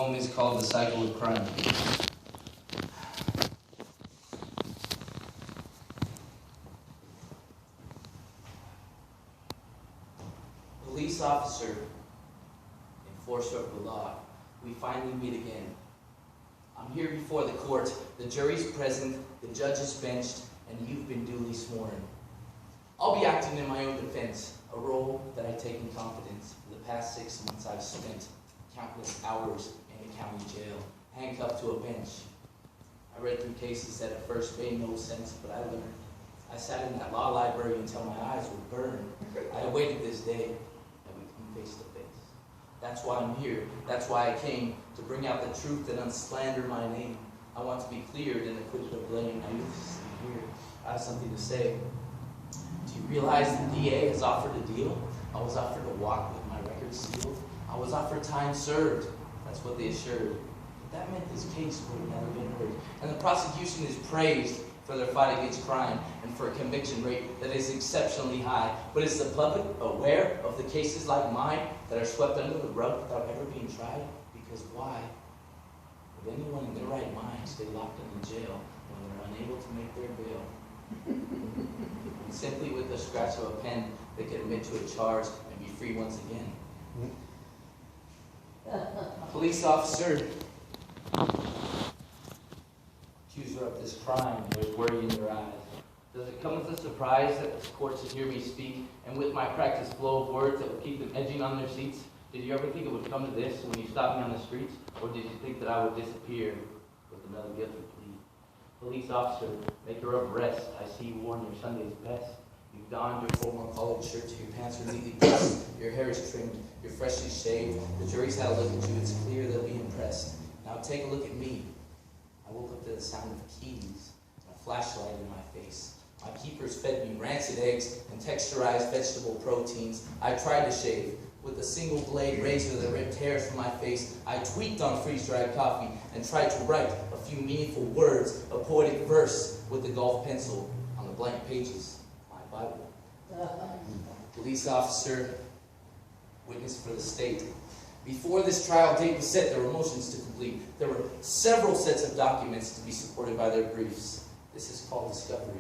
poem is called The Cycle of Crime. Police officer, enforcer of the law, we finally meet again. I'm here before the court, the jury's present, the judge is benched, and you've been duly sworn. I'll be acting in my own defense, a role that I take in confidence. For the past 6 months I've spent countless hours in a county jail, handcuffed to a bench. I read through cases that at first made no sense, but I learned. I sat in that law library until my eyes would burn. I awaited this day that we come face to face. That's why I'm here. That's why I came, to bring out the truth and unslander my name. I want to be cleared and acquitted of blame. I used to see here. I have something to say. Do you realize the DA has offered a deal? I was offered a walk with my record sealed. I was offered time served. That's what they assured. But that meant this case would have never been heard. And the prosecution is praised for their fight against crime and for a conviction rate that is exceptionally high. But is the public aware of the cases like mine that are swept under the rug without ever being tried? Because why would anyone in their right mind stay locked in the jail when they're unable to make their bail? And simply with the scratch of a pen, they can admit to a charge and be free once again. Police officer, accuser of this crime, there's worry in your eyes. Does it come as a surprise that the court should hear me speak, and with my practiced flow of words that would keep them edging on their seats? Did you ever think it would come to this when you stopped me on the streets, or did you think that I would disappear with another guilty plea? Police officer, maker of rest, I see you worn your Sunday's best. You've donned your formal collared shirt, your pants are neatly pressed, your hair is trimmed, you're freshly shaved. The jury's had a look at you, it's clear they'll be impressed. Now take a look at me. I woke up to the sound of keys and a flashlight in my face. My keepers fed me rancid eggs and texturized vegetable proteins. I tried to shave with a single blade razor that ripped hairs from my face. I tweaked on freeze-dried coffee and tried to write a few meaningful words, a poetic verse with the golf pencil on the blank pages of my Bible. Police officer, witness for the state. Before this trial date was set, there were motions to complete. There were several sets of documents to be supported by their briefs. This is called discovery.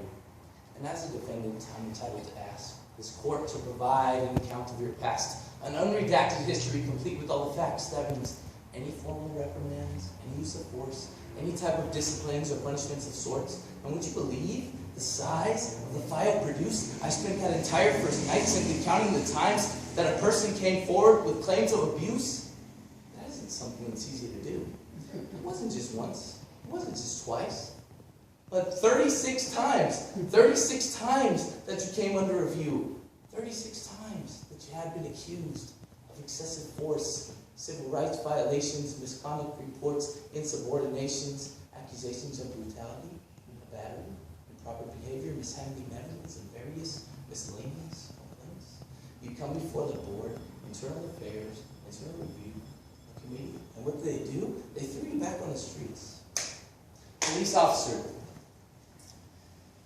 And as a defendant, I'm entitled to ask this court to provide an account of your past, an unredacted history complete with all the facts. That means any formal reprimands, any use of force, any type of disciplines or punishments of sorts. And would you believe the size of the file produced? I spent that entire first night simply counting the times that a person came forward with claims of abuse. That isn't something that's easy to do. It wasn't just once. It wasn't just twice. But 36 times. 36 times that you came under review. 36 times that you had been accused of excessive force, civil rights violations, misconduct reports, insubordinations, accusations of brutality, battery, improper behavior, mishandling evidence, and various miscellaneous complaints. You come before the board, internal affairs, internal review, committee, and what do? They threw you back on the streets. Police officer,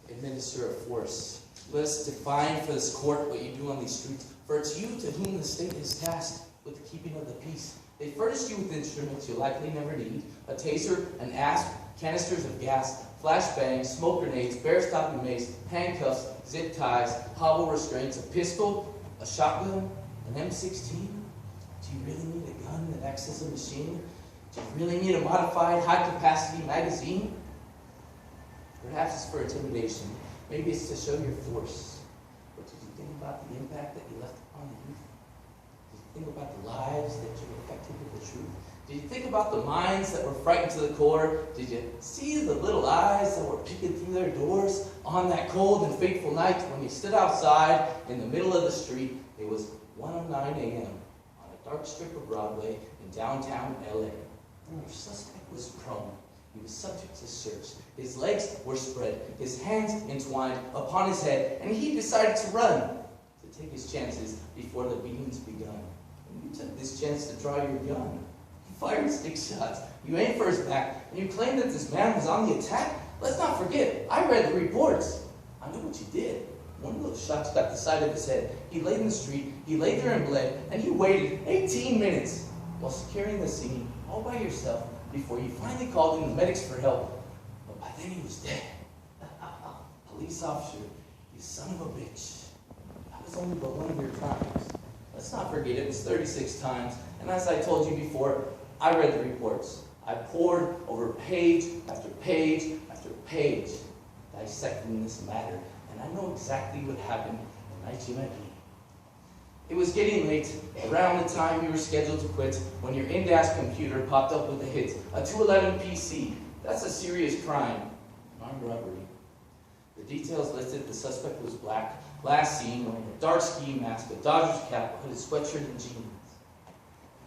administer of force. Let us define for this court what you do on these streets. For it's you to whom the state is tasked with the keeping of the peace. They furnished you with instruments you likely never need: a taser, an asp, canisters of gas, flashbangs, smoke grenades, bear-stopping mace, handcuffs, zip ties, hobble restraints, a pistol, a shotgun, an M16. Do you really need a gun that acts as a machine? Do you really need a modified high-capacity magazine? Perhaps it's for intimidation. Maybe it's to show your force. But did you think about the impact that you left upon the youth? Did you think about the lives that you affected with the truth? Did you think about the minds that were frightened to the core? Did you see the little eyes that were peeking through their doors on that cold and fateful night when you stood outside in the middle of the street? It was 1:09 a.m. on a dark strip of Broadway in downtown LA. And your suspect was prone. He was subject to search. His legs were spread, his hands entwined upon his head, and he decided to run, to take his chances before the beatings begun. And you took this chance to draw your gun. You fired 6 shots. You aimed for his back, and you claimed that this man was on the attack. Let's not forget, I read the reports. I knew what you did. One of those shots got the side of his head. He laid in the street, he lay there and bled, and you waited 18 minutes. while securing the scene all by yourself before you finally called in the medics for help. But by then he was dead. Police officer, you son of a bitch. That was only but one of your crimes. Let's not forget it was 36 times, and as I told you before, I read the reports. I pored over page after page after page, dissecting this matter, and I know exactly what happened the night you met me. It was getting late, around the time you were scheduled to quit, when your in-dash computer popped up with a hit, a 211 PC. That's a serious crime, armed robbery. The details listed: the suspect was black, last seen wearing a dark ski mask, a Dodgers cap, a hooded sweatshirt, and jeans.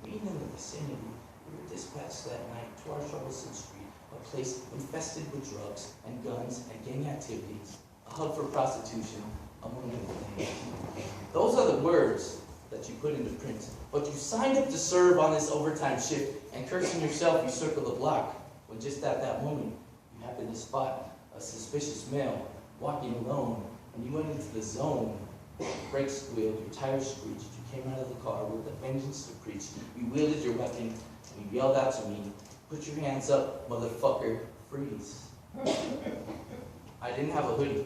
Being in the vicinity, we were dispatched that night to our troublesome street, a place infested with drugs and guns and gang activities, a hub for prostitution, among other things. Those are the words that you put into print, but you signed up to serve on this overtime shift, and cursing yourself, you circled the block, when just at that moment, you happened to spot a suspicious male walking alone, and you went into the zone. Your brakes squealed, your tires screeched, you came out of the car with a vengeance to preach. You wielded your weapon, and you yelled out to me, "Put your hands up, motherfucker, freeze." I didn't have a hoodie.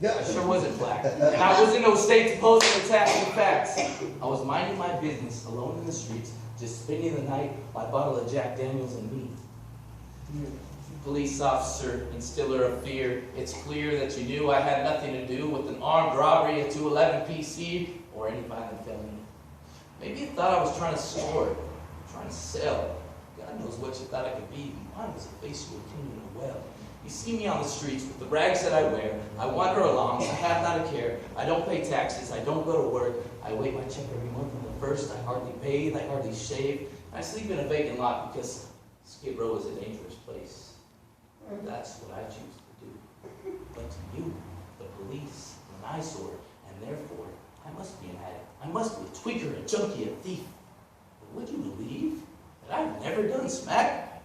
I sure wasn't black, and I was in no state to pose an attack with facts. I was minding my business, alone in the streets, just spending the night, my bottle of Jack Daniels and me. Police officer, instiller of fear, it's clear that you knew I had nothing to do with an armed robbery, a 211 PC, or any violent felony. Maybe you thought I was trying to score, trying to sell. God knows what you thought I could be. Mine was a face you were cleaning well. You see me on the streets with the rags that I wear. I wander along, I have not a care. I don't pay taxes, I don't go to work. I wait my check every month on the first. I hardly bathe, I hardly shave. I sleep in a vacant lot because Skid Row is a dangerous place. That's what I choose to do. But to you, the police, an eyesore, and therefore, I must be an addict. I must be a tweaker, a junkie, a thief. But would you believe that I've never done smack?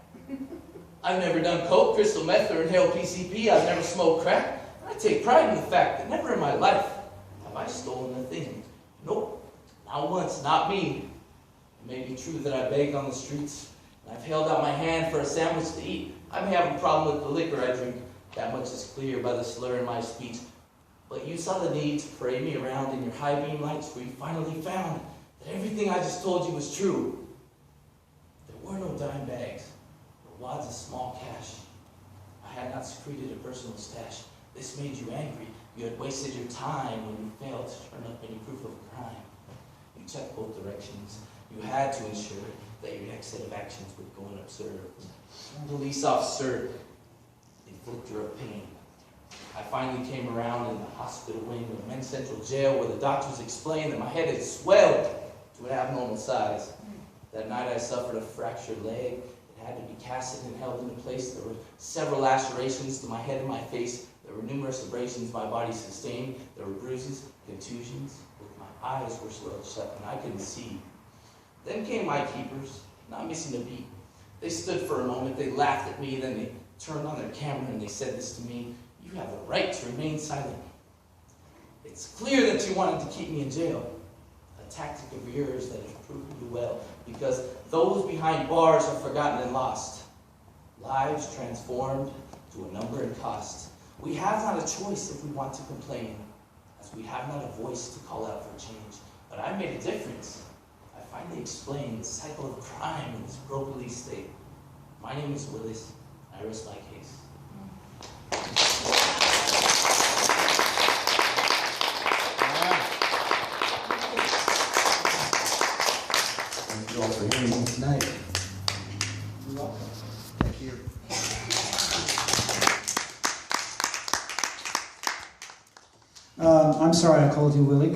I've never done coke, crystal meth, or inhaled PCP. I've never smoked crack. I take pride in the fact that never in my life have I stolen a thing. Nope, not once, not me. It may be true that I begged on the streets, and I've held out my hand for a sandwich to eat. I may have a problem with the liquor I drink. That much is clear by the slur in my speech. But you saw the need to parade me around in your high beam lights, where you finally found that everything I just told you was true. There were no dime bags, or wads of small cash. I had not secreted a personal stash. This made you angry. You had wasted your time when you failed to turn up any proof of a crime. You checked both directions. You had to ensure that your next set of actions would go unobserved. Police officer, inflictor of pain. I finally came around in the hospital wing of Men's Central Jail, where the doctors explained that my head had swelled to an abnormal size. That night I suffered a fractured leg. It had to be casted and held into place. There were several lacerations to my head and my face. There were numerous abrasions my body sustained. There were bruises, contusions. My eyes were swelled shut and I couldn't see. Then came my keepers, not missing a beat. They stood for a moment, they laughed at me, then they turned on their camera and they said this to me: "You have the right to remain silent. It's clear that you wanted to keep me in jail. A tactic of yours that has proven you well, because those behind bars are forgotten and lost. Lives transformed to a number and cost. We have not a choice if we want to complain, as we have not a voice to call out for change. But I made a difference. I finally explained the cycle of crime in this broken state. My name is Willis. I rest my case." Thank you all for hearing me tonight. You're welcome. Thank you. I'm sorry I called you Willie.